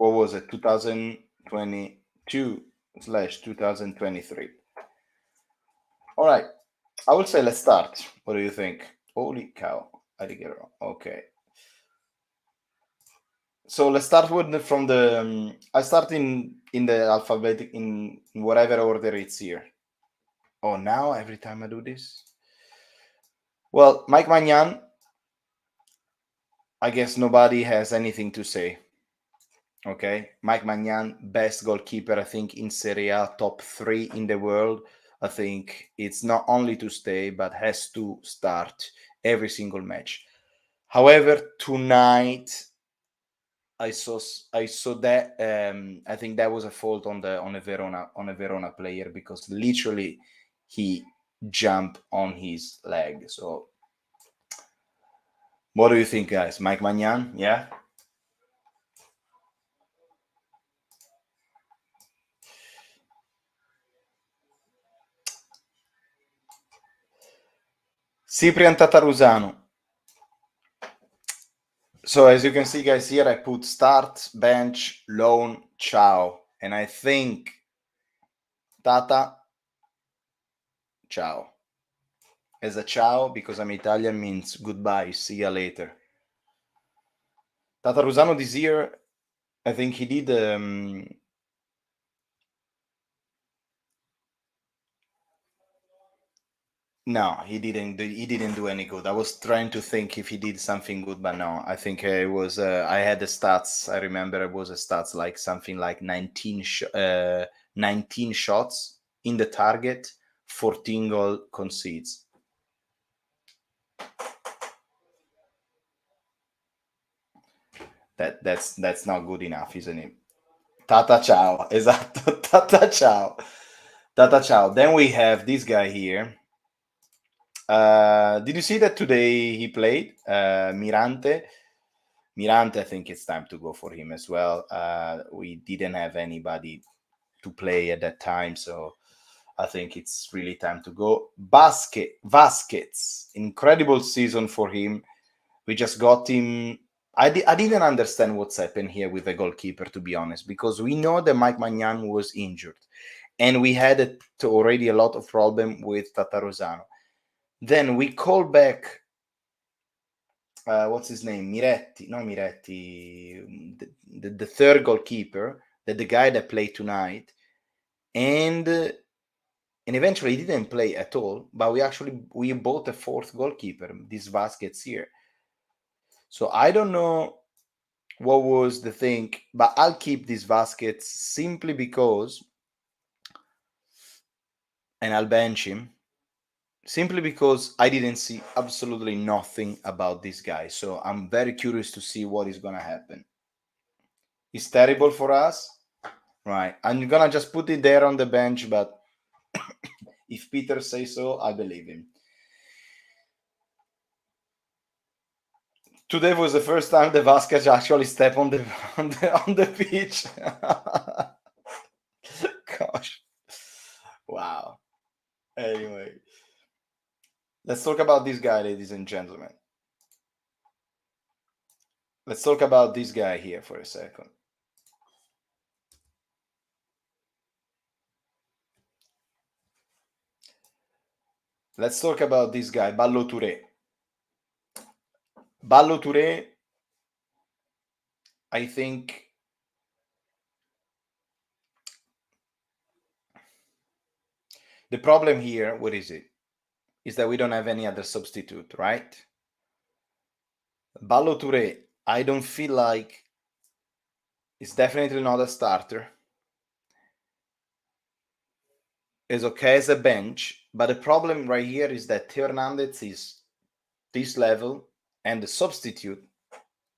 what was it, 2022/2023. All right, I would say let's start. What do you think? Holy cow, I did get it wrong. Okay, so let's start from the. I start in the alphabetic in whatever order it's here. Oh, now every time I do this. Well, Mike Magnan, I guess nobody has anything to say. Okay, Mike Magnan, best goalkeeper, I think, in Serie A, top 3 in the world. I think it's not only to stay, but has to start every single match. However, tonight I saw that I think that was a fault on a Verona player, because literally he jumped on his leg. So, what do you think, guys? Mike Magnan, yeah. Cyprian Tatarusano. So as you can see, guys, here I put start, bench, loan, ciao. And I think Tata, ciao. As a ciao, because I'm Italian, means goodbye, see you later. Tata Rusano this year, I think he did no, he didn't do any good. I was trying to think if he did something good, but no. I think it was I had the stats. I remember it was a stats like something like 19 shots in the target, 14 goal concedes. That's not good enough, isn't it? Tata ciao, esatto. Tata ciao. Tata ciao. Then we have this guy here. Did you see that today he played? Mirante. Mirante, I think it's time to go for him as well. We didn't have anybody to play at that time, so I think it's really time to go. Vasquez, incredible season for him. We just got him. I didn't understand what's happened here with the goalkeeper, to be honest, because we know that Mike Magnan was injured, and we had already a lot of problem with Tatarusano. Then we call back what's his name? Miretti, no Miretti, the third goalkeeper, the guy that played tonight, and eventually he didn't play at all. But we bought a fourth goalkeeper, this Vasquez here. So I don't know what was the thing, but I'll keep this Vasquez simply because, and I'll bench him simply because I didn't see absolutely nothing about this guy. So I'm very curious to see what is gonna happen. It's terrible for us, right? I'm gonna just put it there on the bench, but if Peter says so, I believe him. Today was the first time the Vasquez actually stepped on the pitch. Gosh, wow. Anyway, let's talk about this guy, ladies and gentlemen. Let's talk about this guy here for a second. Let's talk about this guy, Ballo Touré. Ballo Touré, I think the problem here, what is it? Is that we don't have any other substitute, right? Ballo Touré, I don't feel like it's definitely not a starter. It's okay as a bench, but the problem right here is that Theo Hernandez is this level and the substitute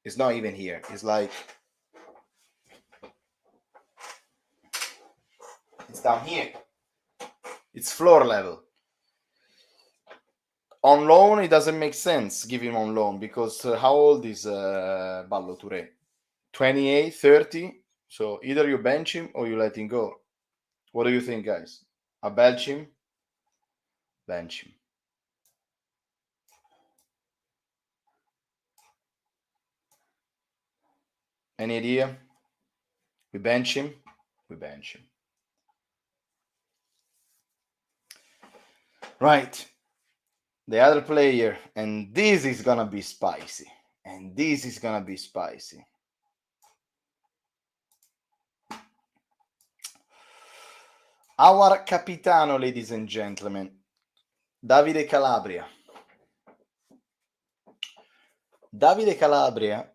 is not even here. It's like it's down here. It's floor level. On loan, it doesn't make sense give him on loan because how old is Ballo Touré? 28, 30. So either you bench him or you let him go. What do you think, guys? I bench him. Bench him. Any idea? We bench him. We bench him. Right. The other player, and this is gonna be spicy. And this is gonna be spicy. Our capitano, ladies and gentlemen, Davide Calabria. Davide Calabria.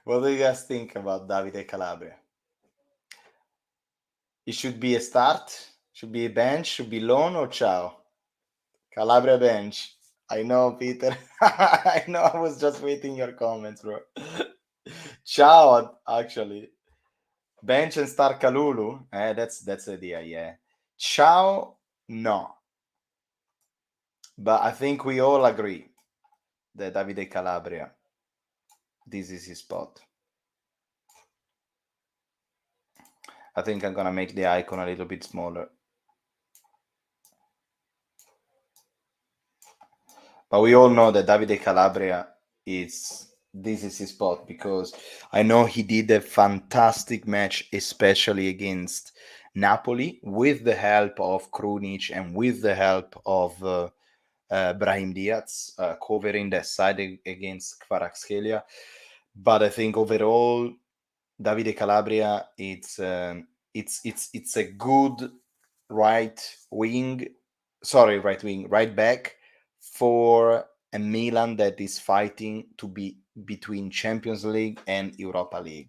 What do you guys think about Davide Calabria? It should be a start, should be a bench, should be loan or ciao? Calabria bench. I know, Peter. I know. I was just waiting your comments, bro. Ciao, actually. Bench and start Kalulu. That's the idea, yeah. Ciao, no. But I think we all agree that Davide Calabria, this is his spot. I think I'm gonna make the icon a little bit smaller. But we all know that Davide Calabria this is his spot, because I know he did a fantastic match, especially against Napoli, with the help of Krunic and with the help of Brahim Diaz covering that side against Kvaratskhelia. But I think overall, Davide Calabria, it's a good right back for a Milan that is fighting to be between Champions League and Europa League.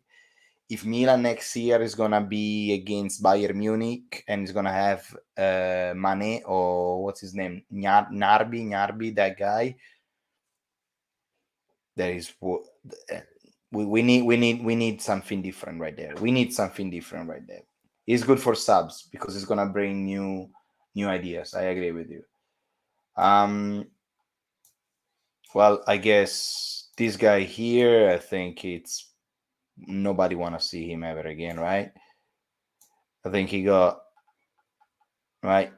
If Milan next year is gonna be against Bayern Munich and is gonna have Mane, or what's his name, Gnarby, that guy, there is we need something different right there. We need something different right there. It's good for subs because it's gonna bring new ideas. I agree with you. Well, I guess this guy here, I think it's nobody want to see him ever again, right? I think he got right.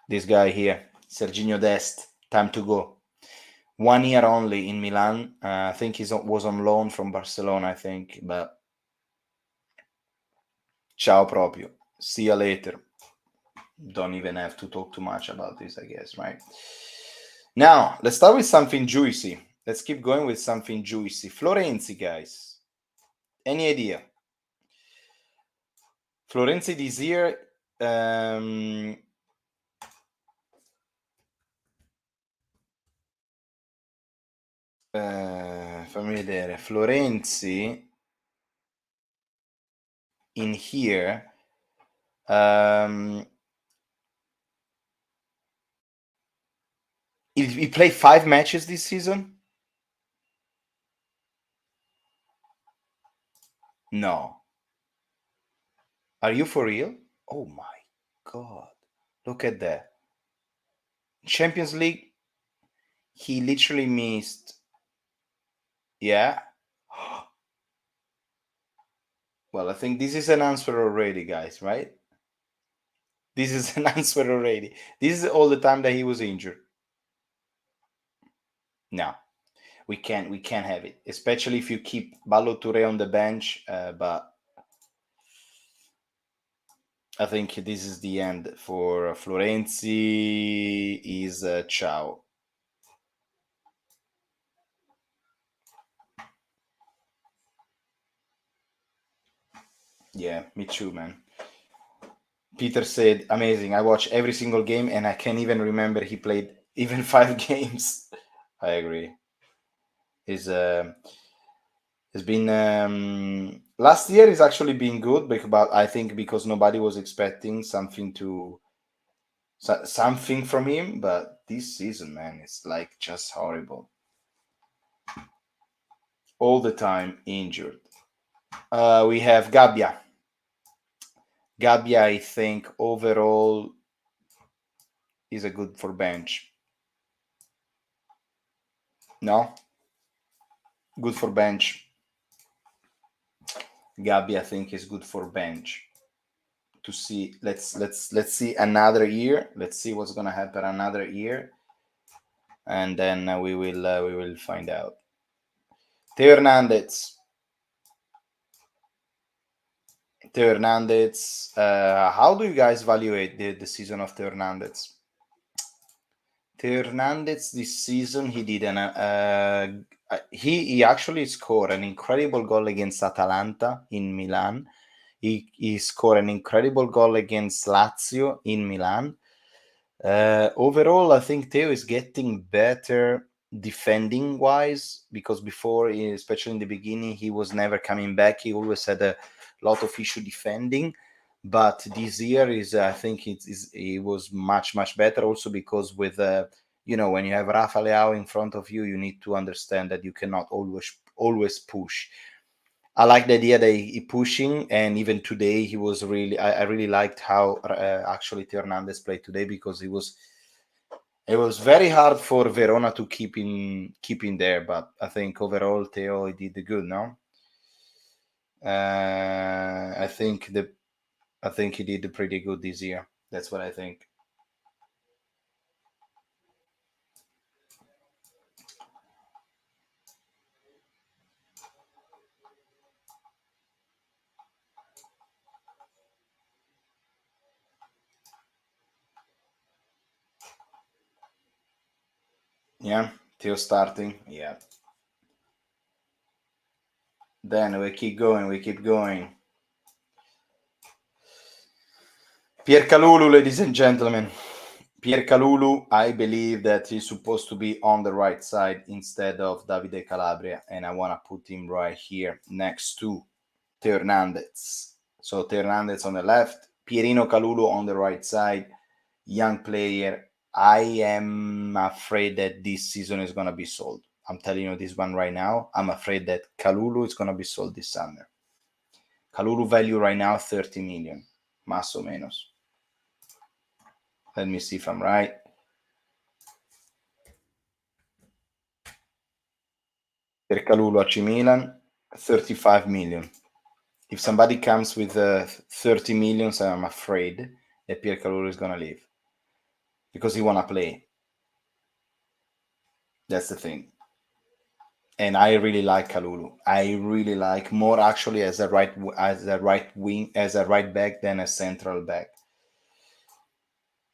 This guy here, Serginho Dest, time to go. 1 year only in Milan. I think he was on loan from Barcelona, I think, but ciao proprio. See you later. Don't even have to talk too much about this, I guess, right? Now, let's start with something juicy. Let's keep going with something juicy. Florenzi, guys. Any idea? Florenzi this year, fammi vedere. Florenzi in here, he played 5 matches this season? No. Are you for real? Oh my god. Look at that. Champions League, he literally missed. Yeah. Well, I think this is an answer already, guys, right? This is an answer already. This is all the time that he was injured. No, we can't have it, especially if you keep Ballo Touré on the bench. But I think this is the end for Florenzi. Is ciao. Yeah, me too, man. Peter said, amazing. I watch every single game and I can't even remember he played even 5 games. I agree. It's been last year is actually been good, but I think because nobody was expecting something from him. But this season, man, it's like just horrible. All the time injured. We have Gabbia. Gabbia, I think overall is a good for bench. No, good for bench. Gabbia, I think, is good for bench. To see, let's see another year. Let's see what's gonna happen another year, and then we will find out. Theo Hernandez. Theo Hernandez. How do you guys evaluate the season of Theo Hernandez? Theo Hernandez this season, he did he actually scored an incredible goal against Atalanta in Milan. He scored an incredible goal against Lazio in Milan. Overall, I think Theo is getting better defending wise, because before, especially in the beginning, he was never coming back. He always had a lot of issue defending. But this year is, I think he was much better. Also because with when you have Rafa Leao in front of you, you need to understand that you cannot always push. I like the idea that he pushing, and even today he was really. I really liked how actually Theo Hernandez played today, because it was very hard for Verona to keep in there. But I think overall Theo he did good. No, I think he did pretty good this year. That's what I think. Yeah, Theo starting. Yeah. Then we keep going. Pierre Kalulu, ladies and gentlemen. Pierre Kalulu, I believe that he's supposed to be on the right side instead of Davide Calabria, and I want to put him right here next to Theo Hernandez. So Theo Hernandez on the left, Pierino Kalulu on the right side, young player. I am afraid that this season is going to be sold. I'm telling you this one right now. I'm afraid that Kalulu is going to be sold this summer. Kalulu value right now 30 million, más o menos. Let me see if I'm right. Per Kalulu AC Milan, 35 million. If somebody comes with 30 millions, I'm afraid that Pierre Kalulu is going to leave, because he want to play. That's the thing. And I really like Kalulu. I really like more actually as a right wing, as a right back than a central back.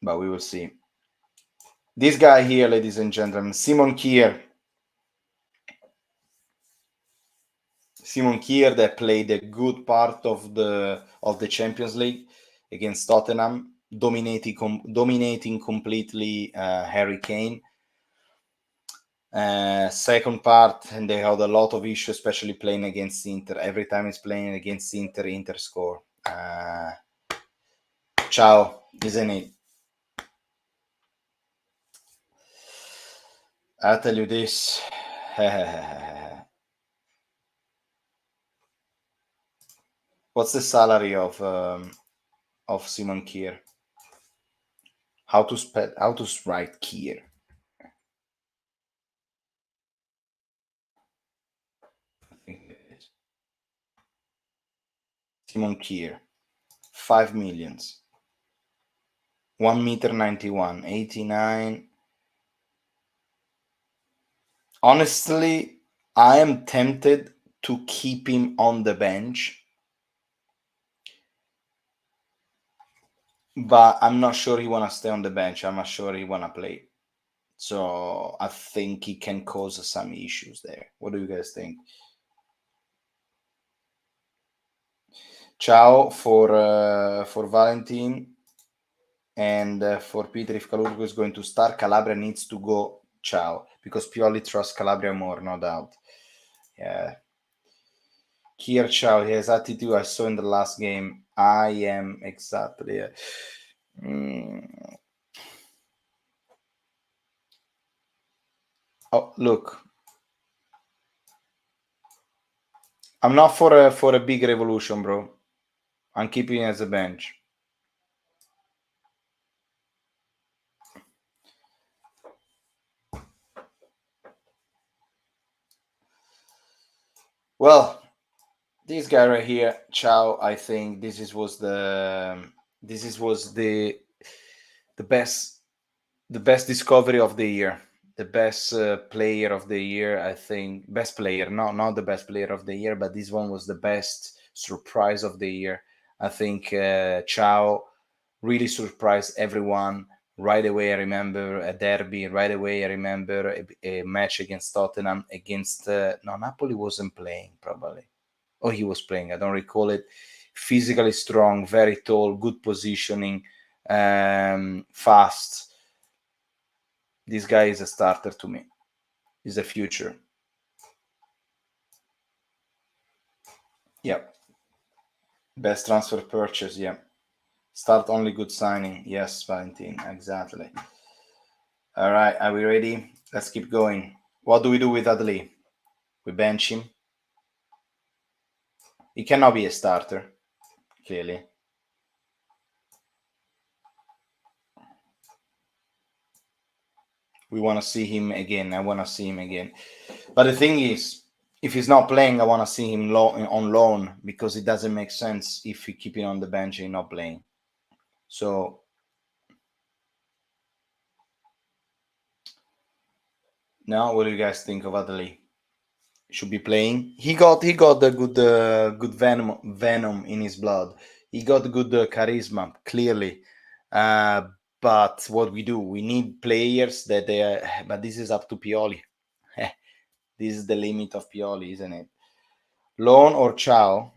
But we will see. This guy here, ladies and gentlemen, Simon Kier. Simon Kier, that played a good part of the Champions League against Tottenham, dominating completely Harry Kane. Second part, and they had a lot of issues, especially playing against Inter. Every time he's playing against Inter score. Ciao, isn't it? I'll tell you this. What's the salary of Simon Kier? How to write Kier? I think it is. Simon Kier, 5 millions. 1 meter 91, 89. Honestly, I am tempted to keep him on the bench, but I'm not sure he want to stay on the bench. I'm not sure he want to play. So I think he can cause some issues there. What do you guys think? Ciao for Valentin, and for Peter. If Kalulu is going to start, Calabria needs to go. Ciao, because Pioli trusts Calabria more, no doubt. Yeah. Kier, ciao. He has attitude. I saw in the last game. I am exactly. Oh, look. I'm not for a big revolution, bro. I'm keeping him as a bench. Well, this guy right here, Ciao. I think was the best discovery of the year. the best player of the year, I think. Best player, not the best player of the year, but this one was the best surprise of the year. I think Ciao really surprised everyone. Right away, I remember a derby. Right away, I remember a match against Tottenham. Against no, Napoli wasn't playing probably. Oh, he was playing. I don't recall it. Physically strong, very tall, good positioning, fast. This guy is a starter to me. Is the future. Yep. Best transfer purchase. Yeah. Start only good signing. Yes, Valentin. Exactly. All right. Are we ready? Let's keep going. What do we do with Adli? We bench him. He cannot be a starter, clearly. We want to see him again. I want to see him again. But the thing is, if he's not playing, I want to see him on loan, because it doesn't make sense if we keep him on the bench and not playing. So now, what do you guys think of Adli? Should be playing. He got the good venom in his blood. He got good charisma, clearly. But what we need players that they are. But this is up to Pioli. This is the limit of Pioli, isn't it? Loan or Ciao?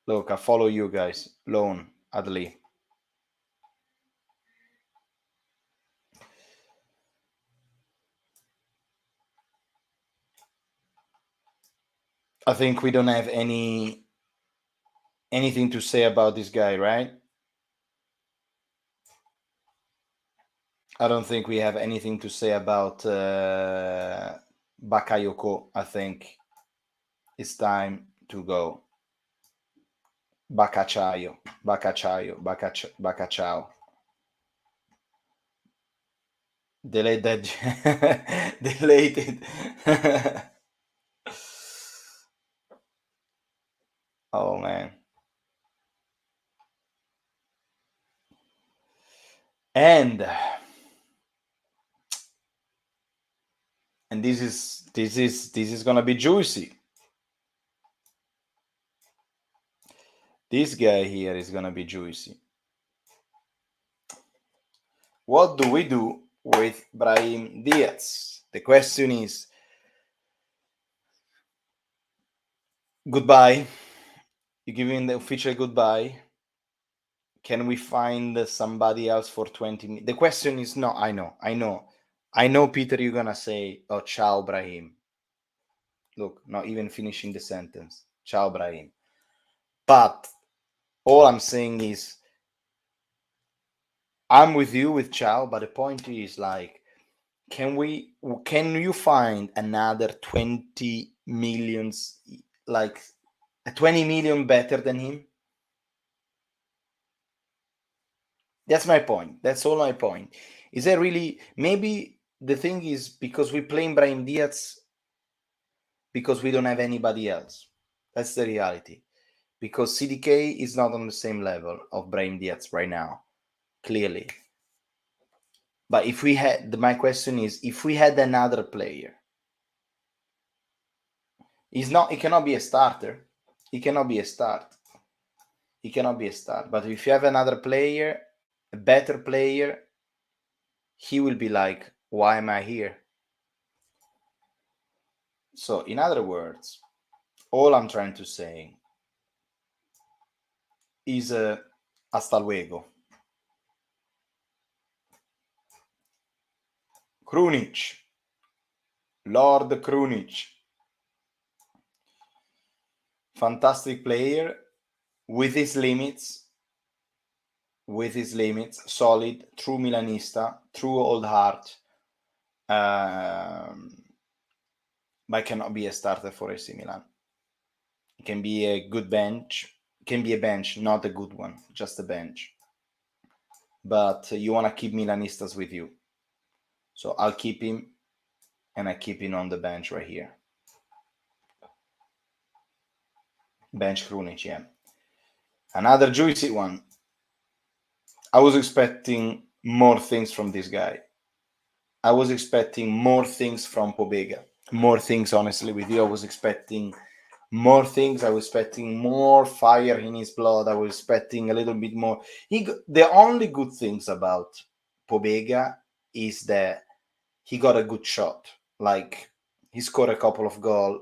Look, I follow you guys. Loan, Adli. I think we don't have anything to say about this guy, right? I don't think we have anything to say about Bakayoko. I think it's time to go. Bacacciao, Bacacciao. Delete that. Delete it. Oh man. And this is gonna be juicy. This guy here is gonna be juicy. What do we do with Brahim Diaz? The question is, goodbye. You giving the official goodbye? Can we find somebody else for 20 minutes? The question is, no, I know, Peter, you're gonna say, oh, ciao, Brahim. Look, not even finishing the sentence. Ciao, Brahim. But all I'm saying is, I'm with you with ciao, but the point is, like, can you find another 20 millions, like a 20 million better than him? That's my point. That's all my point. Is there really, maybe the thing is, because we playing Brahim Diaz because we don't have anybody else. That's the reality. Because CDK is not on the same level of Brahim Diaz right now, clearly. But if we had, my question is, if we had another player, he cannot be a starter. He cannot be a start. He cannot be a start. But if you have another player, a better player, he will be like, why am I here? So, in other words, all I'm trying to say is hasta luego. Krunic. Lord Krunic. Fantastic player with his limits. Solid, true Milanista, true old heart. But cannot be a starter for AC Milan. It can be a good bench. It can be a bench, not a good one, just a bench. But you want to keep Milanistas with you. So I'll keep him, and I keep him on the bench right here. Bench Krunic, yeah. Another juicy one. I was expecting more things from this guy. I was expecting more things from Pobega. More things, honestly, with you. I was expecting more things. I was expecting more fire in his blood. I was expecting a little bit more. The only good things about Pobega is that he got a good shot. Like, he scored a couple of goals.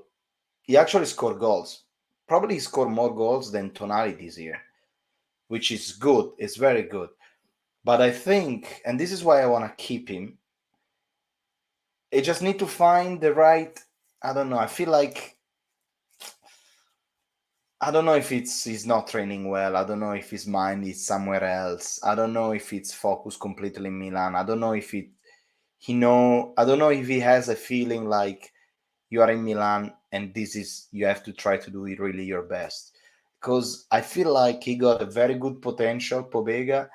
He actually scored goals. Probably he scored more goals than Tonali this year, which is good. It's very good. But I think, and this is why I want to keep him, I just need to find the right. I don't know. I feel like I don't know if he's not training well. I don't know if his mind is somewhere else. I don't know if it's focused completely in Milan. I don't know if I don't know if he has a feeling like you are in Milan and this is you have to try to do it really your best. Because I feel like he got a very good potential, Pobega,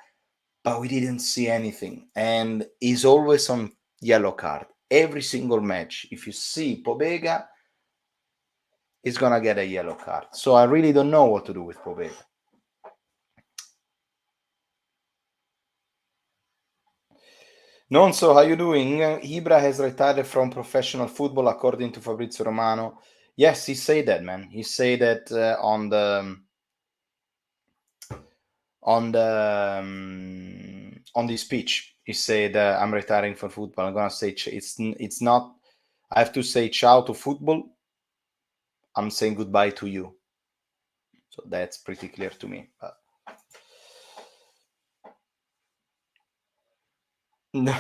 but we didn't see anything. And he's always on yellow card. Every single match. If you see Pobega, he's gonna get a yellow card. So I really don't know what to do with Pobega. Nonso, how you doing? Ibra has retired from professional football according to Fabrizio Romano. Yes, he said that, man. He said that on the speech. He said, "I'm retiring from football. I'm gonna say it's not. I have to say ciao to football. I'm saying goodbye to you." So that's pretty clear to me. No.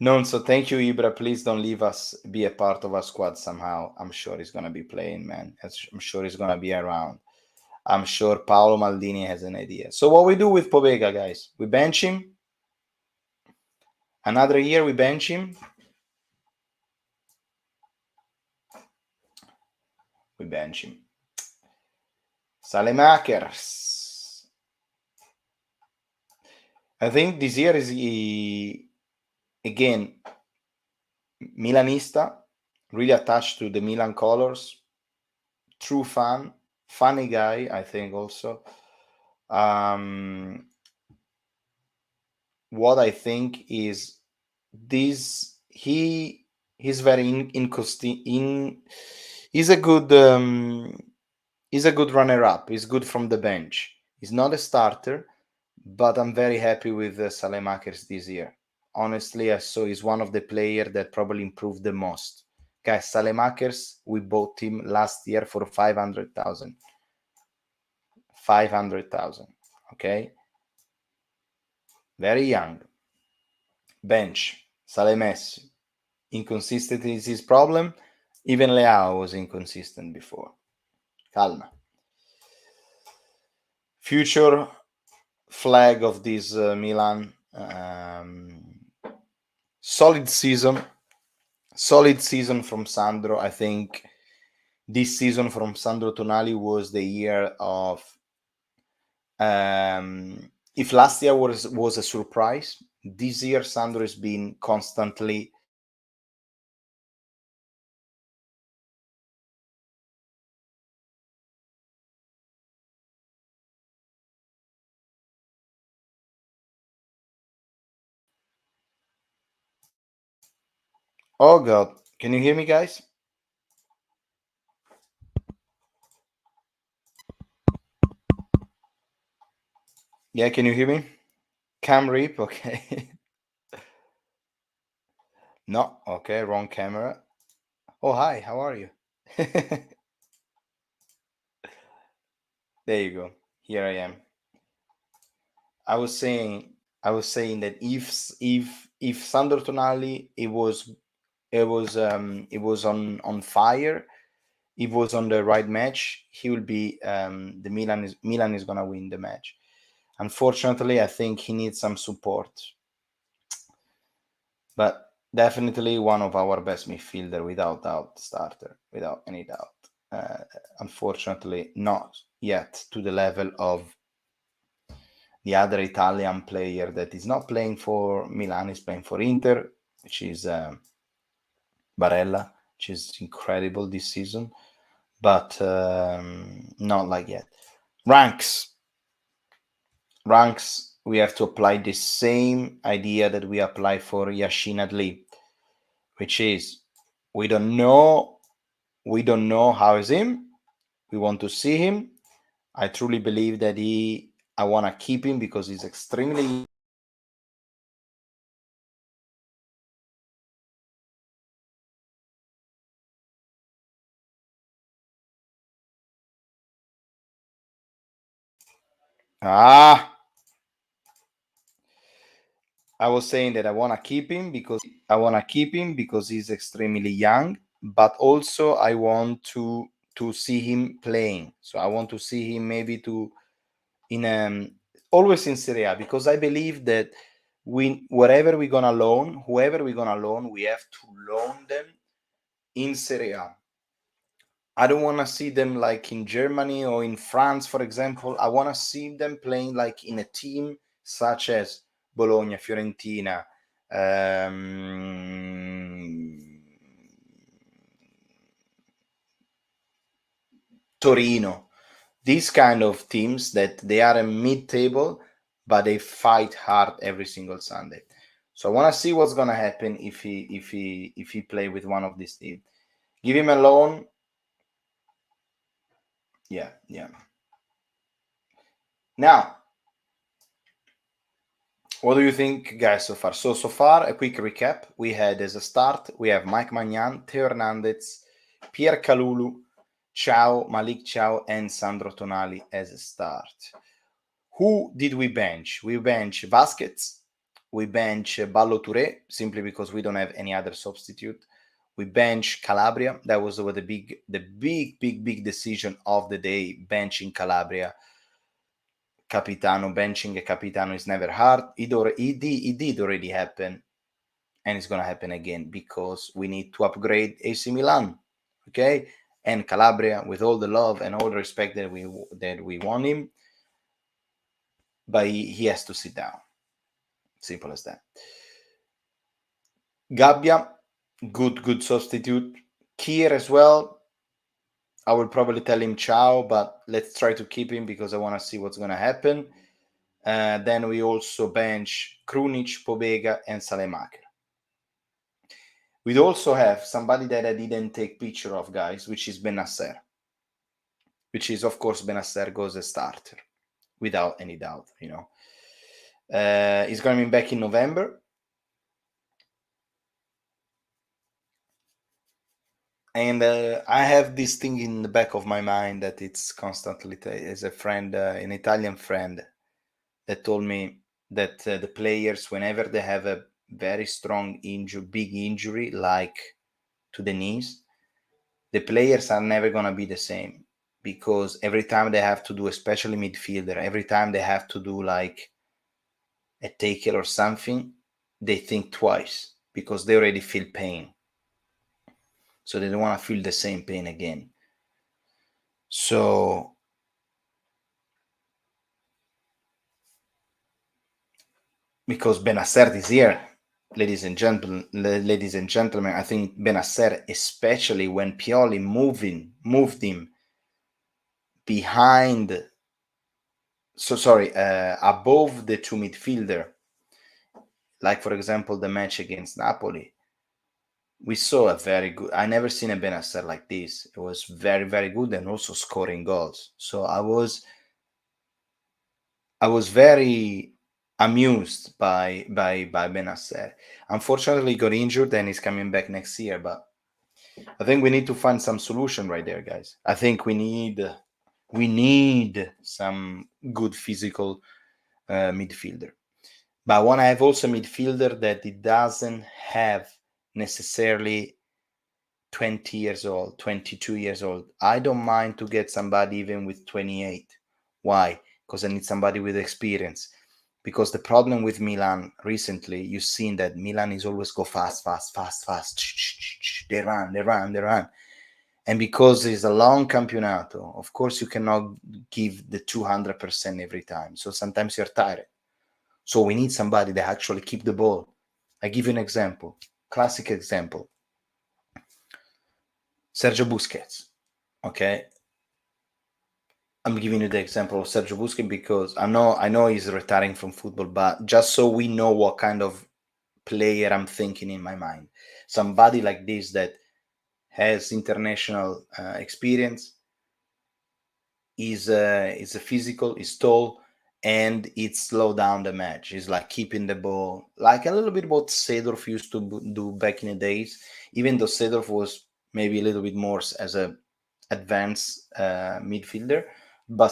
No, so thank you, Ibra. Please don't leave us be a part of our squad somehow. I'm sure he's gonna be playing, man. I'm sure he's gonna be around. I'm sure Paolo Maldini has an idea. So what we do with Pobega, guys? We bench him. Another year we bench him. We bench him. Salemakers. I think this year is again Milanista, really attached to the Milan colors. True fan, funny guy, I think also. What I think is he's very he's a good runner up. He's good from the bench. He's not a starter, but I'm very happy with Salemakers this year. Honestly, I saw he's one of the players that probably improved the most. Guys, Salemakers, we bought him last year for 500,000. 500,000. Okay? Very young. Bench. Salemessi. Inconsistency is his problem. Even Leao was inconsistent before. Calma. Future flag of this Milan. Solid season from Sandro. I think this season from Sandro Tonali was the year of if last year was a surprise, this year Sandro has been constantly Oh god, can you hear me, guys? Yeah, can you hear me? Cam rip, okay. No, okay, wrong camera. Oh, hi, how are you? There you go. Here I am. I was saying that if Sandro Tonali it was on fire, it was on the right match, he will be the Milan is gonna win the match. Unfortunately, I think he needs some support. But definitely one of our best midfielder without doubt, starter, without any doubt. Unfortunately, not yet to the level of the other Italian player that is not playing for Milan, is playing for Inter, which is Barella, which is incredible this season, but not like yet. Ranks, we have to apply the same idea that we apply for Yashin Adli, which is we don't know how is him. We want to see him. I truly believe that I want to keep him because he's extremely. I was saying that I want to keep him because he's extremely young, but also I want to see him playing. So I want to see him maybe always in Serie A, because I believe that whoever we're gonna loan, we have to loan them in Serie A. I don't want to see them like in Germany or in France, for example. I want to see them playing like in a team such as Bologna, Fiorentina, Torino. These kind of teams that they are a mid-table, but they fight hard every single Sunday. So I want to see what's gonna happen if he play with one of these teams. Give him a loan. Yeah. Now, what do you think, guys, so far? So far, a quick recap. We had as a start, we have Mike Magnan, Teo Hernandez, Pierre Kalulu, Malik Ciao, and Sandro Tonali as a start. Who did we bench? We bench Vasquez. We bench Ballo Touré, simply because we don't have any other substitute. We bench Calabria. That was the big decision of the day, benching Calabria. Benching a Capitano is never hard. It did already happen, and it's going to happen again because we need to upgrade AC Milan, okay? And Calabria, with all the love and all the respect that we want him, but he has to sit down. Simple as that. Gabbia, good substitute. Kier as well. I will probably tell him ciao, but let's try to keep him because I want to see what's going to happen. Then we also bench Krunic, Pobega, and Salemaker. We'd also have somebody that I didn't take picture of, guys, which is Benasser. Which is, of course, Benasser goes a starter, without any doubt, you know. He's going to be back in November. And I have this thing in the back of my mind that it's constantly, as a friend, an Italian friend, that told me that the players, whenever they have a very strong big injury, like to the knees, the players are never going to be the same, because every time they have to do, especially midfielder, every time they have to do like a tackle or something, they think twice because they already feel pain. So they don't want to feel the same pain again. So because Benasser is here, ladies and gentlemen, I think Benasser, especially when Pioli moved him behind, above the two midfielder, like for example the match against Napoli, we saw a very good. I never seen a Benasser like this. It was very, very good, and also scoring goals. So I was very amused by Benasser. Unfortunately, he got injured and he's coming back next year. But I think we need to find some solution right there, guys. I think we need some good physical midfielder. But I want to have also a midfielder that it doesn't have necessarily 20 years old, 22 years old. I don't mind to get somebody even with 28. Why? Because I need somebody with experience. Because the problem with Milan recently, you've seen that Milan is always go fast. They run. And because it's a long campionato, of course, you cannot give the 200% every time. So sometimes you're tired. So we need somebody that actually keep the ball. I give you an example, classic example. Sergio Busquets, okay? I'm giving you the example of Sergio Busquets because I know he's retiring from football, but just so we know what kind of player I'm thinking in my mind. Somebody like this that has international experience, is a physical, is tall, and it slow down the match. It's like keeping the ball, like a little bit what Seedorf used to do back in the days. Even though Seedorf was maybe a little bit more as a advanced midfielder, but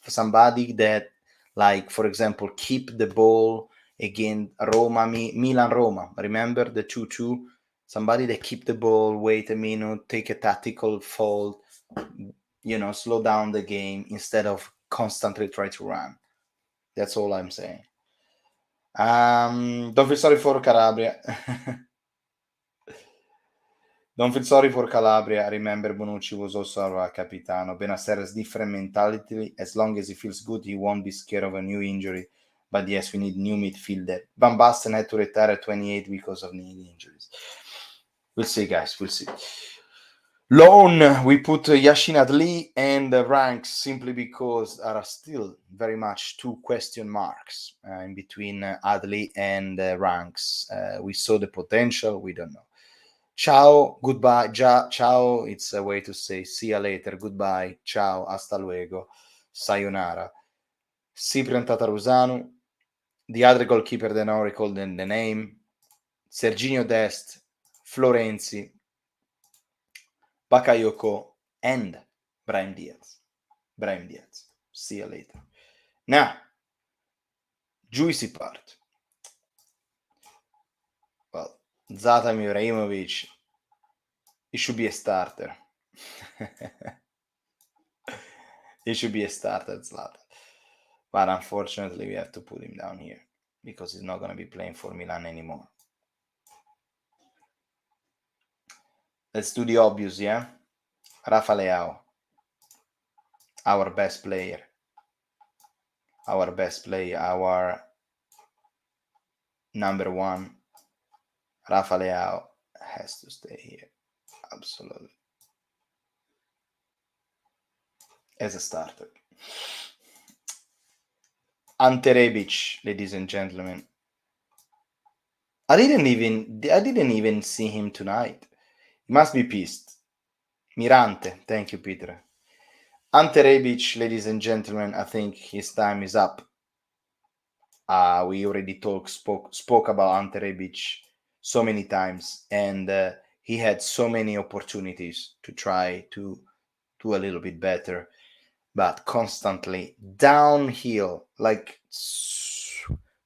somebody that, like for example, keep the ball again. Milan Roma. Remember the 2-2? Somebody that keep the ball, wait a minute, take a tactical fault, slow down the game instead of constantly try to run. That's all I'm saying. Don't feel sorry for Calabria. Don't feel sorry for Calabria. I remember Bonucci was also our capitano. Benacer has different mentality. As long as he feels good, he won't be scared of a new injury. But yes, we need new midfielder. Van Basten had to retire at 28 because of knee injuries. We'll see, guys. We'll see. Loan, we put Yashin Adli and ranks simply because there are still very much two question marks in between Adli and ranks. We saw the potential. We don't know. Ciao, goodbye. Ciao, it's a way to say see you later, goodbye, ciao, hasta luego, sayonara. Cyprian Tatarusanu, the other goalkeeper that now recalled the name, Serginho Dest, Florenzi, Bakayoko, and Brahim Diaz. See you later. Now, juicy part. Well, Zlatan Ibrahimovic, he should be a starter. He should be a starter, Zlatan. But unfortunately, we have to put him down here because he's not going to be playing for Milan anymore. Let's do the obvious, yeah? Rafa Leao, our best player, our number one. Rafa Leao has to stay here, absolutely, as a starter. Ante Rebic, ladies and gentlemen. I didn't even see him tonight. He must be pissed. Mirante, thank you, Peter. Ante Rebic, ladies and gentlemen, I think his time is up. We already spoke about Ante Rebic so many times, and he had so many opportunities to try to do a little bit better, but constantly downhill, like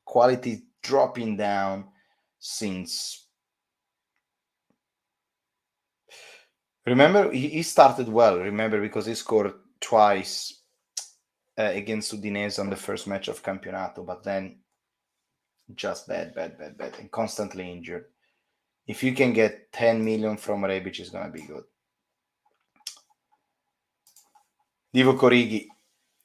quality dropping down since. Remember, he started well, remember, because he scored twice against Udinese on the first match of Campionato, but then just bad, and constantly injured. If you can get 10 million from Rebic, it's going to be good. Divock Origi,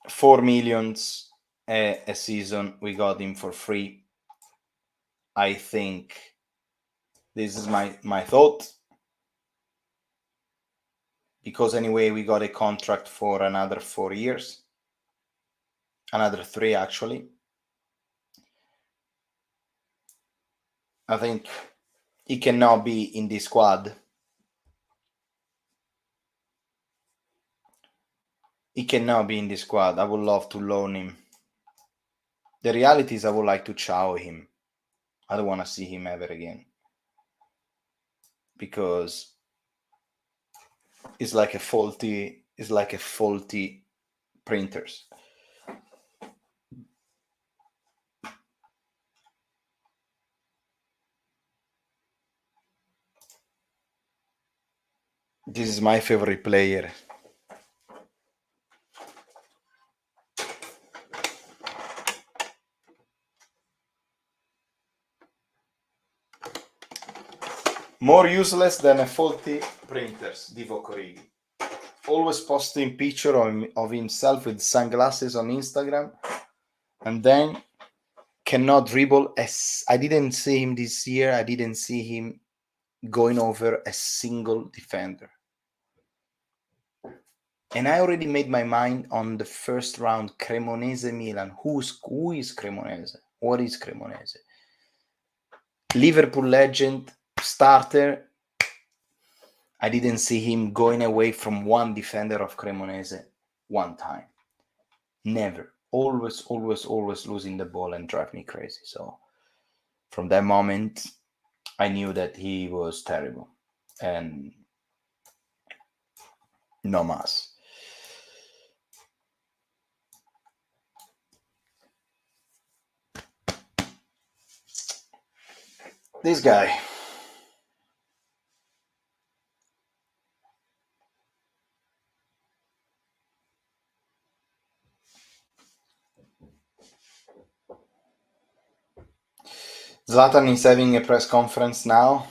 4 millions a season. We got him for free. I think this is my thought. Because anyway, we got a contract for another 4 years. Another 3, actually. I think he cannot be in this squad. He cannot be in this squad. I would love to loan him. The reality is I would like to chow him. I don't want to see him ever again. Because it's like a faulty printers. This is my favorite player. More useless than a faulty printers, Divock Origi. Always posting picture of himself with sunglasses on Instagram, and then cannot dribble. I didn't see him this year. I didn't see him going over a single defender. And I already made my mind on the first round, Cremonese Milan. Who is Cremonese? What is Cremonese? Liverpool legend, starter. I didn't see him going away from one defender of Cremonese one time. Never. Always losing the ball and drive me crazy. So from that moment, I knew that he was terrible. And no mas. This guy. Zlatan is having a press conference now.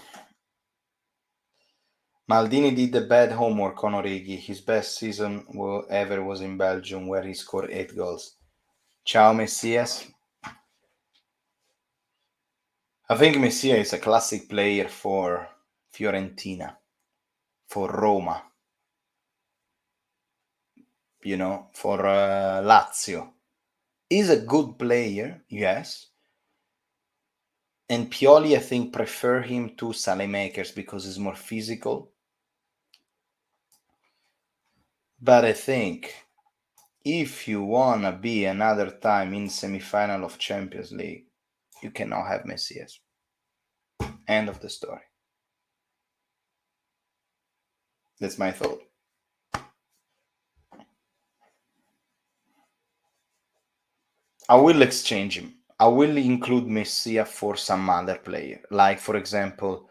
Maldini did the bad homework on Origi. His best season ever was in Belgium, where he scored 8 goals. Ciao, Messias. I think Messias is a classic player for Fiorentina, for Roma, for Lazio. He's a good player, yes. And Pioli, I think, prefer him to Saelemaekers because he's more physical. But I think if you want to be another time in semi-final of Champions League, you cannot have Messias. End of the story. That's my thought. I will exchange him. I will include Messias for some other player. Like, for example,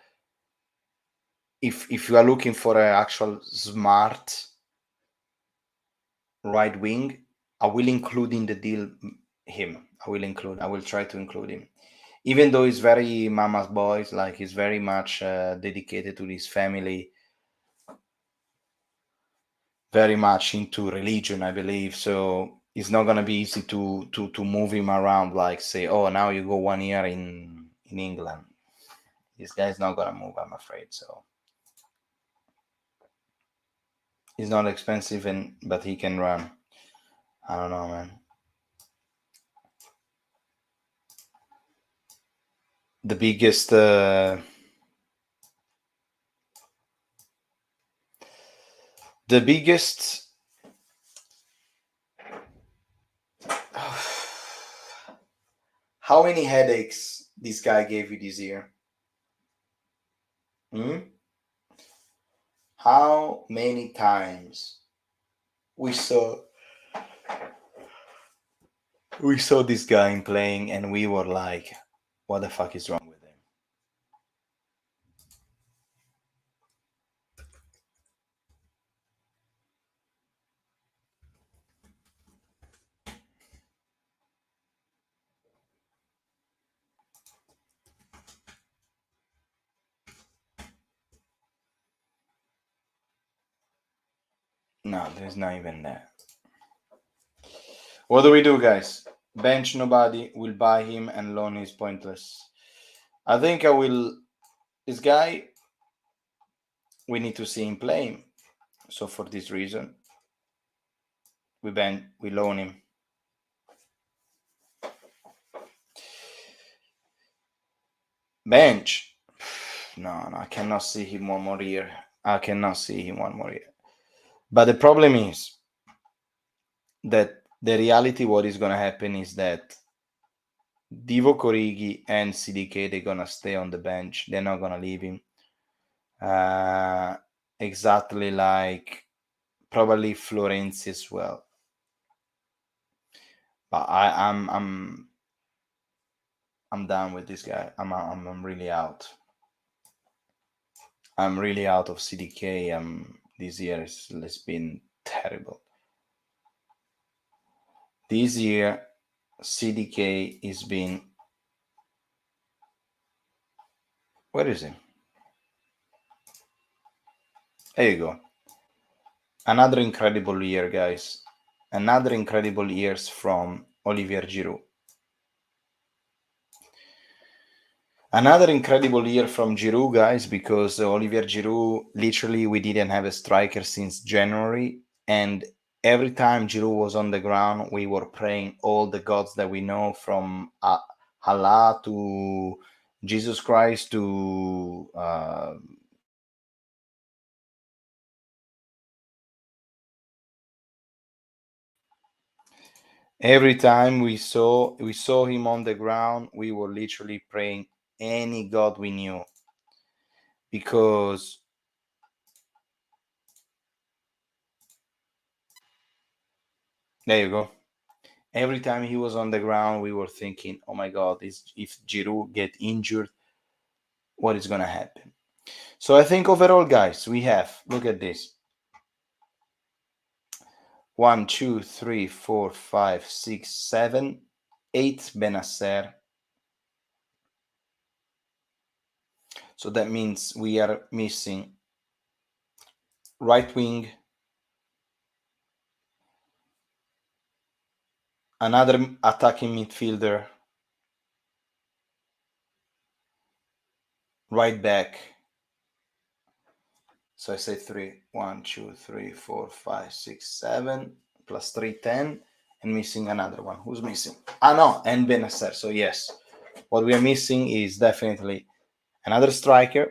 if you are looking for an actual smart right wing, I will include in the deal him. I will try to include him. Even though he's very mama's boys, like he's very much dedicated to his family, very much into religion, I believe. So it's not gonna be easy to move him around. Like say, oh, now you go 1 year in England. This guy's not gonna move, I'm afraid. So he's not expensive, but he can run. I don't know, man. The biggest. The biggest. How many headaches this guy gave you this year? How many times we saw this guy playing and we were like, what the fuck is wrong with him? No, there's not even that. What do we do, guys? Bench nobody, will buy him, and loan is pointless. I think I will. This guy, we need to see him playing. So for this reason, we loan him. Bench. No, I cannot see him one more year. But the problem is that the reality, what is going to happen is that Divock Origi and CDK, they're going to stay on the bench. They're not going to leave him. Exactly like probably Florenzi as well. But I'm done with this guy. I'm really out. I'm really out of CDK. This year has been terrible. This year, CDK is been. Where is he? There you go. Another incredible year, guys. Another incredible years from Olivier Giroud. Another incredible year from Giroud, guys, because Olivier Giroud, literally, we didn't have a striker since January, and every time Giroud was on the ground, we were praying all the gods that we know, from Allah to Jesus Christ to every time we saw him on the ground, we were literally praying any god we knew, because there you go. Every time he was on the ground, we were thinking, "Oh my God, if Giroud get injured, what is gonna happen?" So I think overall, guys, we have, look at this: 1, 2, 3, 4, 5, 6, 7, 8 Benasser. So that means we are missing right wing, another attacking midfielder, right back. So I say 3, 1, 2, 3, 4, 5, 6, 7, plus 3, 10, and missing another one. Who's missing? No, and Benasser. So yes, what we are missing is definitely another striker,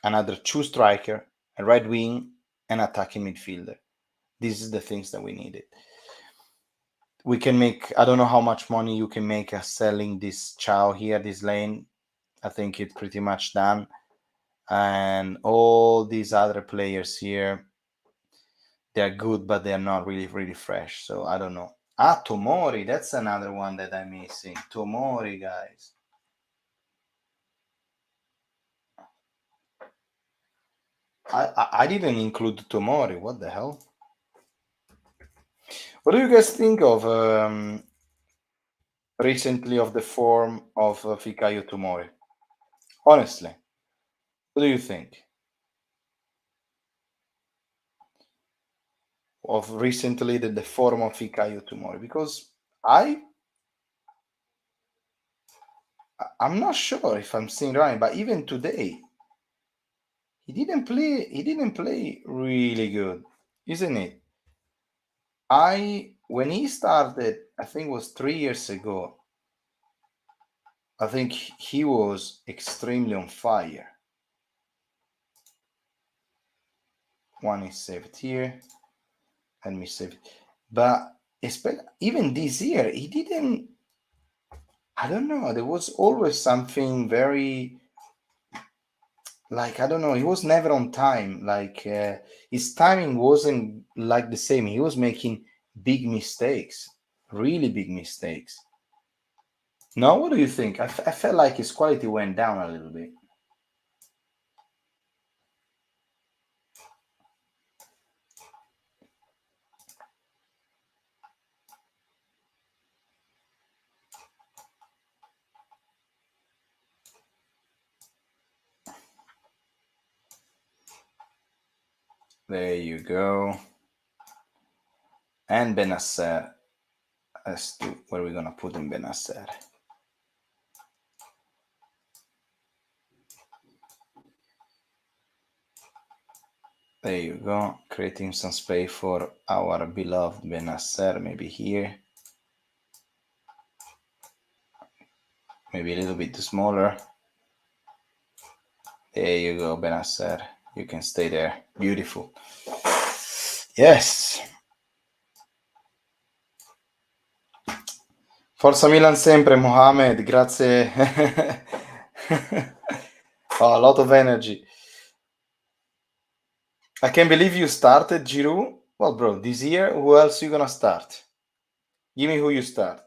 another true striker, a right wing, and attacking midfielder. This is the things that we needed. We can make, I don't know how much money you can make selling this Chow here, this lane. I think it's pretty much done. And all these other players here, they're good, but they're not really fresh. So I don't know. Tomori, that's another one that I'm missing. Tomori, guys. I didn't include Tomori. What the hell? What do you guys think of recently of the form of Fikayo Tomori? Honestly, what do you think of recently the form of Fikayo Tomori? Because I'm not sure if I'm seeing right, but even today he didn't play really good, isn't it? When he started, I think it was 3 years ago, I think he was extremely on fire. One is saved here. Let me save it. But even this year, he didn't. I don't know. There was always something very, like, I don't know. He was never on time. Like his timing wasn't like the same. He was making big mistakes, really big mistakes. No, what do you think? I felt like his quality went down a little bit. There you go. And Benasser. As to where we're gonna put in Benasser. There you go. Creating some space for our beloved Benasser, maybe here. Maybe a little bit smaller. There you go, Benasser. You can stay there. Beautiful. Yes. Forza Milan sempre, Mohamed. Grazie. Oh, a lot of energy. I can't believe you started Giroud. Well, bro, this year, who else you gonna start? Give me who you start.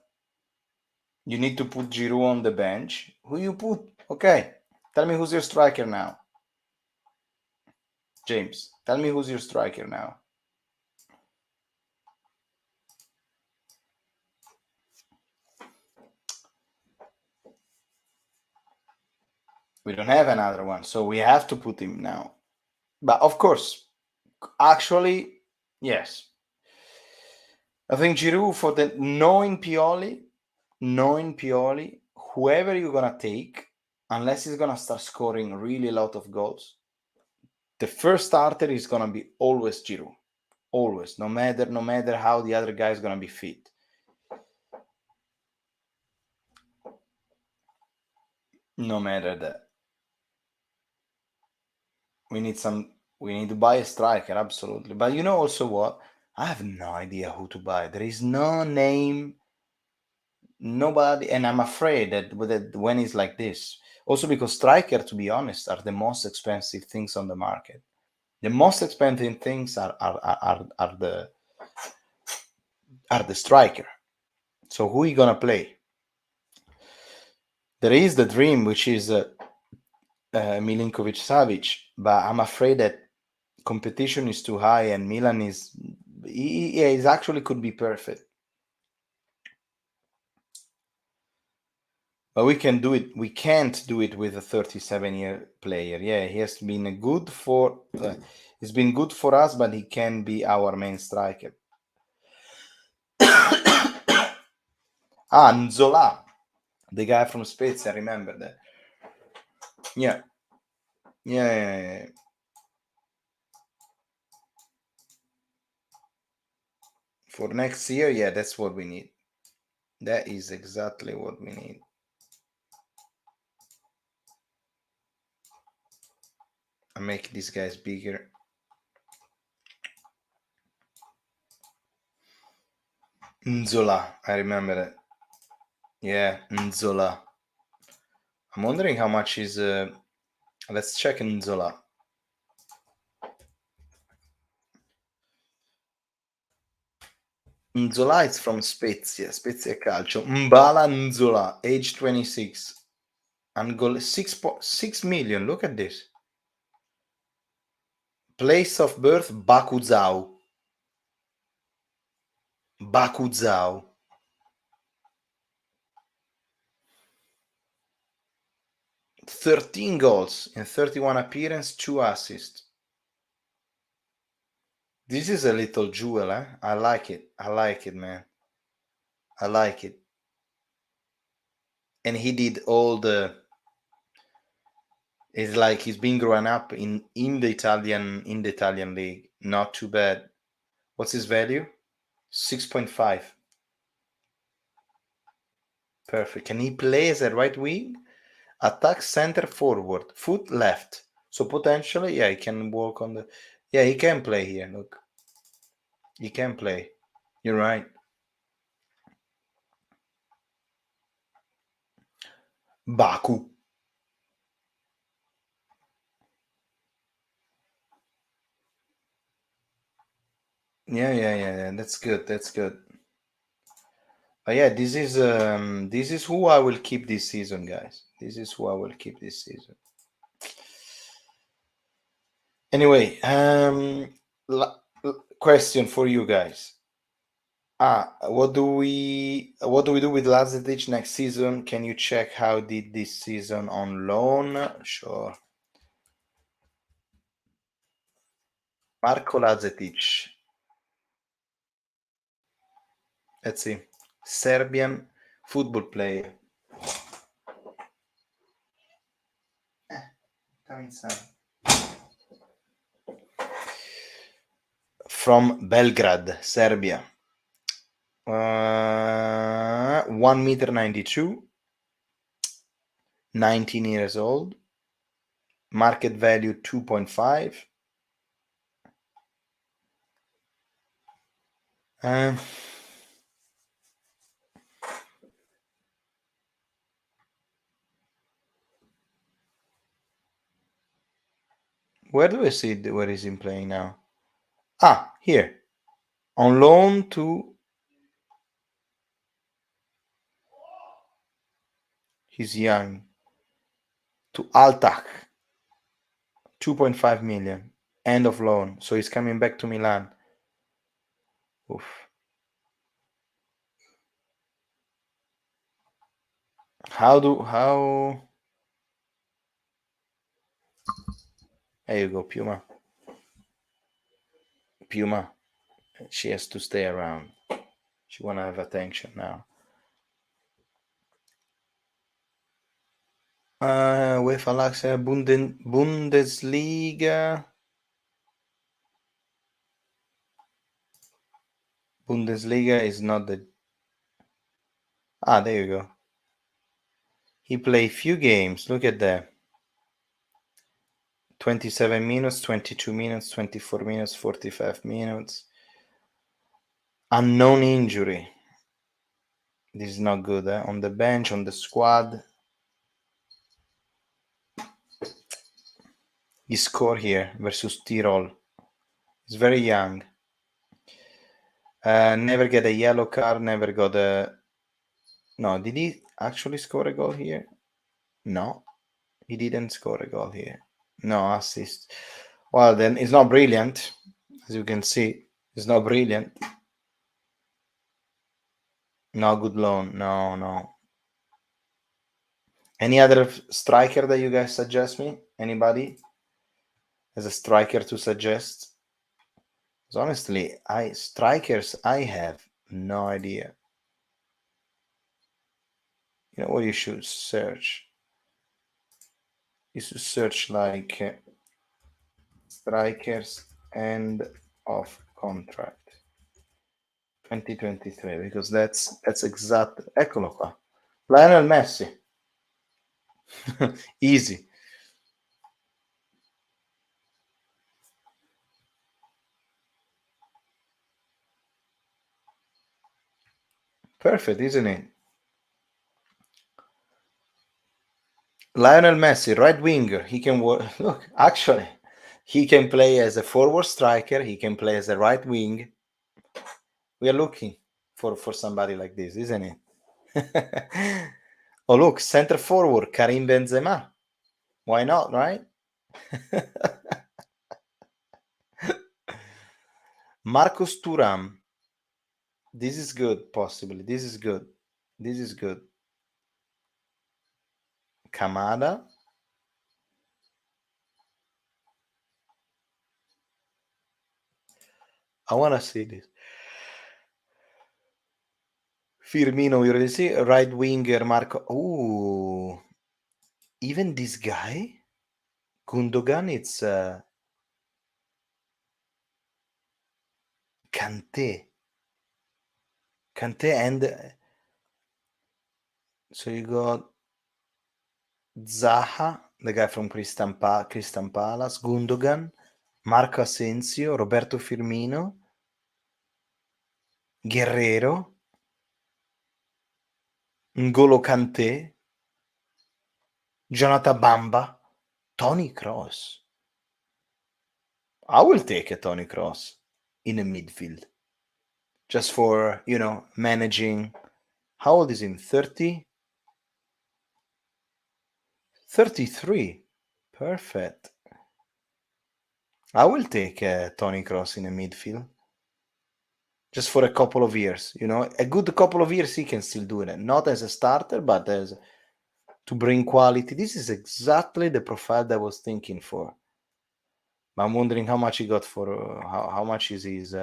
You need to put Giroud on the bench. Who you put? Okay. Tell me who's your striker now. James, tell me who's your striker now. We don't have another one, so we have to put him now. But of course, actually, yes. I think Giroud, for the knowing Pioli, whoever you're gonna take, unless he's gonna start scoring really a lot of goals, the first starter is gonna be always Giroud. Always, no matter how the other guy is gonna be fit. No matter that. We need to buy a striker, absolutely. But you know also what? I have no idea who to buy. There is no name, nobody, and I'm afraid that when it's like this, also because striker, to be honest, are the most expensive things on the market. The most expensive things are the striker. So who are you gonna play? There is the dream, which is Milinkovic Savic, but I'm afraid that competition is too high, and Milan is actually could be perfect. But we can do it. We can't do it with a 37-year player. Yeah, he has been good for. He's been good for us, but he can be our main striker. Nzola, the guy from Spezia. I remember that. Yeah. Yeah. For next year, yeah, that's what we need. That is exactly what we need. I make these guys bigger. Nzola, I remember that. Yeah, Nzola. I'm wondering how much is. Let's check Nzola. Nzola is from Spezia Calcio. Mbala Nzola, age 26. And goal 6.6 million. Look at this. Place of birth Bakuzau. Bakuzau. 13 goals in 31 appearances, 2 assists. This is a little jewel, eh? I like it. I like it, man. I like it. And he did all the. It's like he's been growing up in the Italian league. Not too bad. What's his value? 6.5. Perfect. Can he play as a right wing? Attack center forward. Foot left. So potentially, yeah, he can work on the. Yeah, he can play here. Look. He can play. You're right. Baku. Yeah. That's good. That's good. But yeah, this is who I will keep this season, guys. This is who I will keep this season. Anyway, question for you guys. What do we do with Lazetic next season? Can you check how did this season on loan? Sure. Marco Lazetic. Let's see. Serbian football player. Come inside. From Belgrade, Serbia. 1 meter 92. 19 years old. Market value 2.5. Where do I see where is he playing now? Here. On loan to. He's young. To Altach. 2.5 million. End of loan. So he's coming back to Milan. Oof. How there you go, Puma. She has to stay around. She wanna have attention now. UEFA Luxembourg Bundesliga. Bundesliga is not the... Ah, there you go. He played few games. Look at that. 27 minutes, 22 minutes, 24 minutes, 45 minutes. Unknown injury. This is not good. On the bench, on the squad. He scored here versus Tirol. He's very young. Never get a yellow card, never got a... No, did he actually score a goal here? No, he didn't score a goal here. No assist. Well, then it's not brilliant. As you can see, it's not brilliant. No good loan. No. Any other striker that you guys suggest me? Anybody as a striker to suggest? Because honestly, I have no idea. You know what you should search? You should search like strikers end of contract 2023, because that's exact. Eccolo qua. Lionel Messi. Easy. Perfect, isn't it? Lionel Messi, right winger. He can work. Look, actually, he can play as a forward striker. He can play as a right wing. We are looking for somebody like this, isn't it? Oh, look, center forward, Karim Benzema. Why not, right? Marcus Thuram. This is good, possibly. This is good. This is good. Kamada. I want to see this. Firmino, we already see. Right winger, Marco. Ooh. Even this guy? Gundogan, it's Kante. Kante and... So you got Zaha, the guy from Crystal Palace, Gundogan, Marco Asensio, Roberto Firmino, Guerrero, N'Golo Kante, Jonathan Bamba, Tony Cross. I will take a Tony Cross in a midfield. Just for, managing. How old is him? 30? 33. Perfect. I will take Tony Cross in a midfield. Just for a couple of years, a good couple of years he can still do it. Not as a starter, but as to bring quality. This is exactly the profile that I was thinking for. I'm wondering how much he got for, how much is his...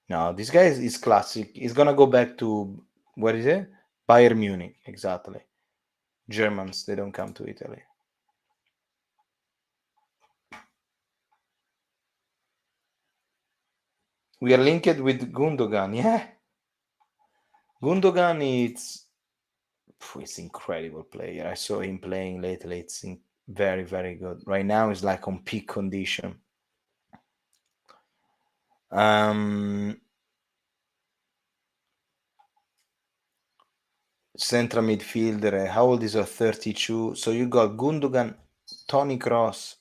No, this guy is classic. He's gonna go back to, what is it? Bayern Munich, exactly. Germans, they don't come to Italy. We are linked with Gundogan, yeah. Gundogan, it's incredible player. I saw him playing lately. It's very, very good. Right now, he's like on peak condition. Central midfielder. How old is he? 32. So you got Gundogan, Tony Cross.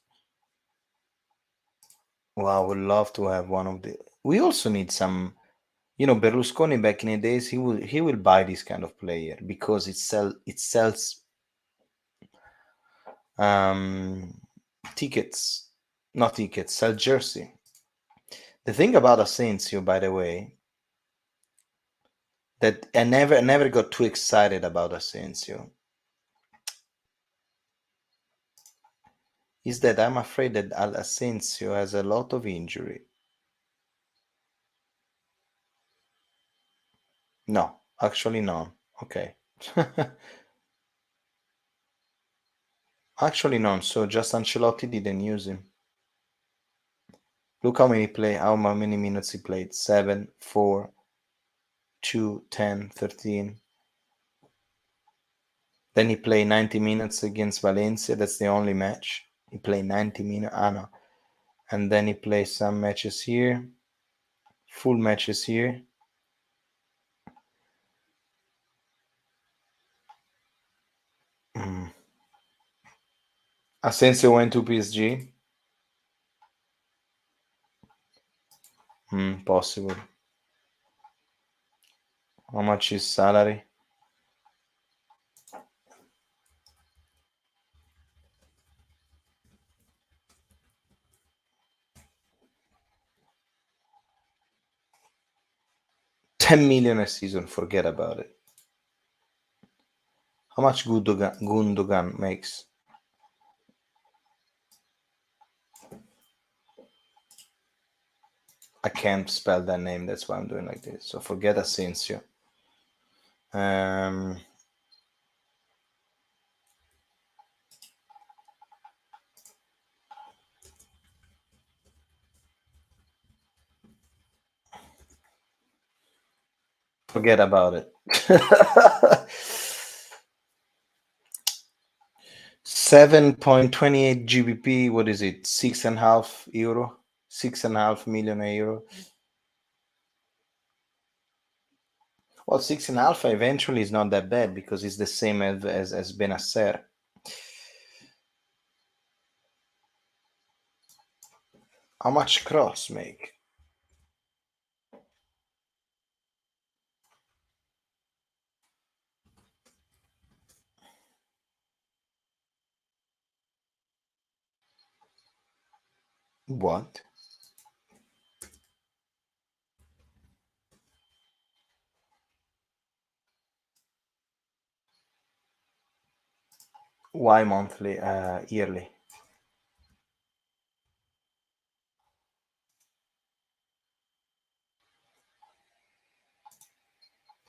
Wow, I would love to have one of the... We also need some... Berlusconi back in the days, he will buy this kind of player because it sells tickets, not tickets, sell jersey. The thing about Asensio, by the way, that I never got too excited about Asensio, is that I'm afraid that Asensio has a lot of injury. No, actually no. Okay. Actually none. So just Ancelotti didn't use him. Look how many minutes he played. 7, 4, 2, 10, 13. Then he played 90 minutes against Valencia. That's the only match. He played 90 minutes. No. And then he played some matches here. Full matches here. Asensio went to PSG. Possible. How much is salary? $10 million a season. Forget about it. How much Gundogan makes? I can't spell that name. That's why I'm doing like this. So forget Asensio. Forget about it. 7.28 GBP. What is it? €6.5. 6.5 million euro. Well, 6.5 eventually is not that bad because it's the same as Benacer. How much Cross make? What? Why monthly? Yearly?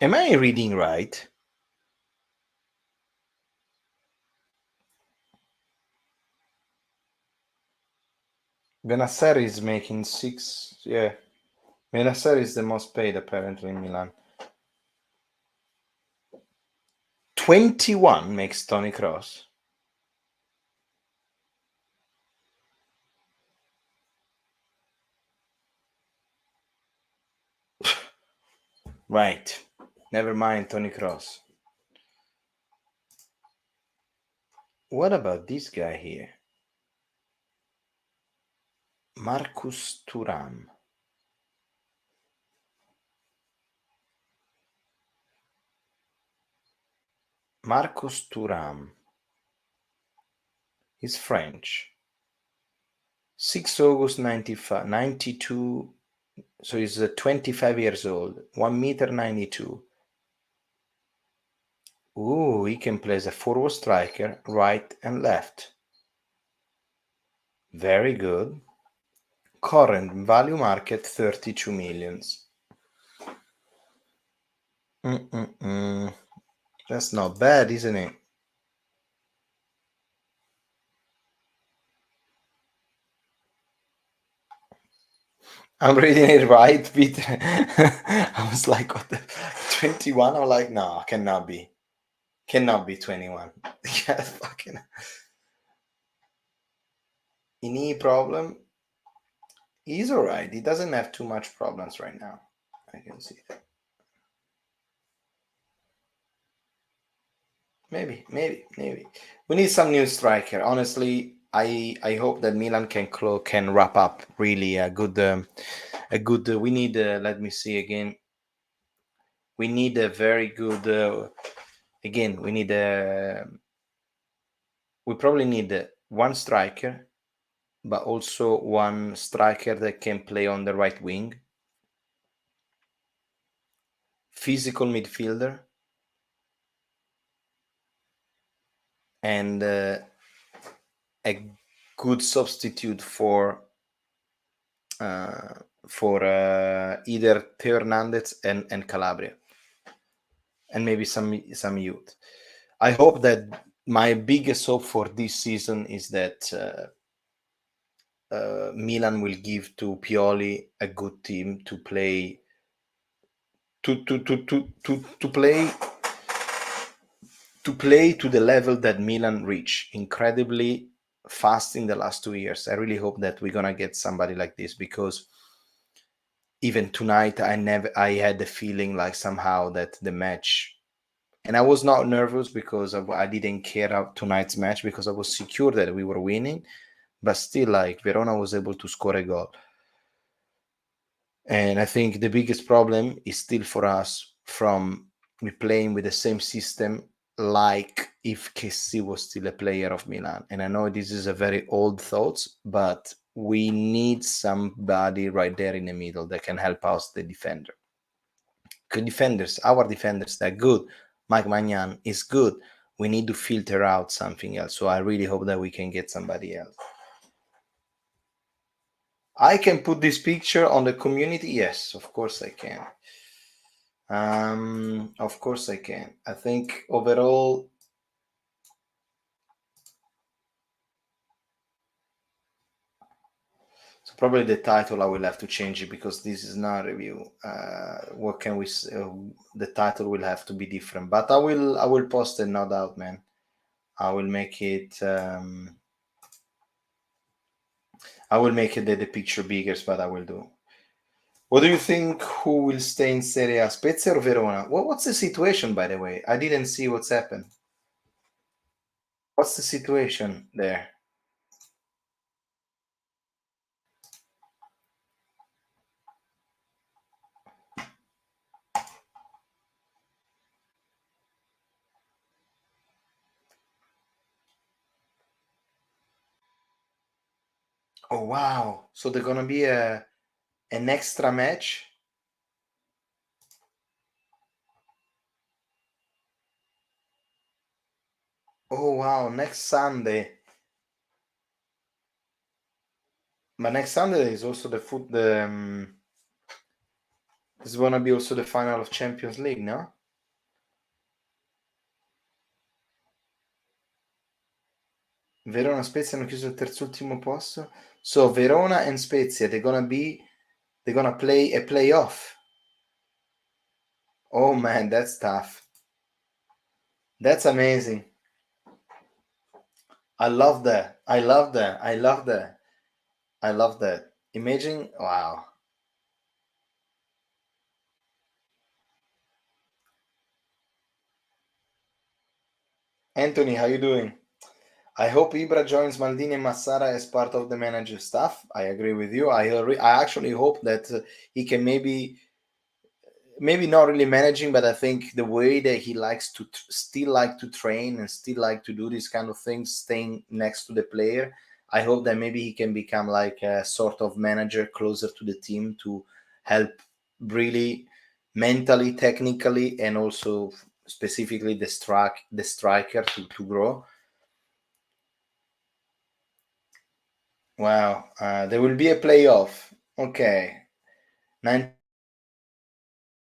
Am I reading right? Benacer is making 6. Yeah. Benacer is the most paid apparently in Milan. 21 makes Tony Cross. Right. Never mind Tony Cross. What about this guy here? Marcus Thuram. Marcus Thuram. He's French. 6 August 95, 92. So he's 25 years old. 1 meter 92. Ooh, he can play as a forward striker, right and left. Very good. Current value market 32 millions. That's not bad, isn't it? I'm reading it right, Peter. I was like, what the 21? I'm like, no, cannot be. Cannot be 21. Yeah, fucking. Any problem? He's alright. He doesn't have too much problems right now. I can see that. Maybe. We need some new striker. Honestly, I hope that Milan can wrap up really a good. We need. Let me see again. We need a very good. Again, we need a. We probably need one striker, but also one striker that can play on the right wing. Physical midfielder. And a good substitute for either Theo Hernandez and Calabria, and maybe some youth. I hope that my biggest hope for this season is that Milan will give to Pioli a good team to play to play to the level that Milan reached incredibly fast in the last 2 years. I really hope that we're gonna get somebody like this, because even tonight I had the feeling like somehow that the match, and I was not nervous because I didn't care about tonight's match because I was secure that we were winning, but still, like, Verona was able to score a goal. And I think the biggest problem is still for us from we playing with the same system like if Kessi was still a player of Milan. And I know this is a very old thought, but we need somebody right there in the middle that can help us, the defender. Defenders, our defenders, they're good. Mike Magnan is good. We need to filter out something else. So I really hope that we can get somebody else. I can put this picture on the community. Yes, of course I can. Of course I can. I think overall, so probably the title I will have to change it because this is not a review. What can we? The title will have to be different, but I will post it, no doubt, man. I will make it. I will make it the picture bigger, but I will do. What do you think? Who will stay in Serie A, Spezia or Verona? What's the situation, by the way? I didn't see what's happened. What's the situation there? Oh wow! So there's gonna be an extra match. Oh wow! Next Sunday. But next Sunday is also it's gonna be also the final of Champions League, no? Verona e Spezia hanno chiuso il terzultimo posto. So Verona and Spezia, they're gonna play a playoff. Oh man, that's tough. That's amazing. I love that. I love that. I love that. I love that. Imagine, wow. Anthony, how you doing? I hope Ibra joins Maldini and Massara as part of the manager staff. I agree with you. I actually hope that he can maybe not really managing, but I think the way that he likes to still like to train and still like to do these kind of things, staying next to the player. I hope that maybe he can become like a sort of manager closer to the team to help really mentally, technically, and also specifically the striker to grow. Wow, there will be a playoff. Okay, 9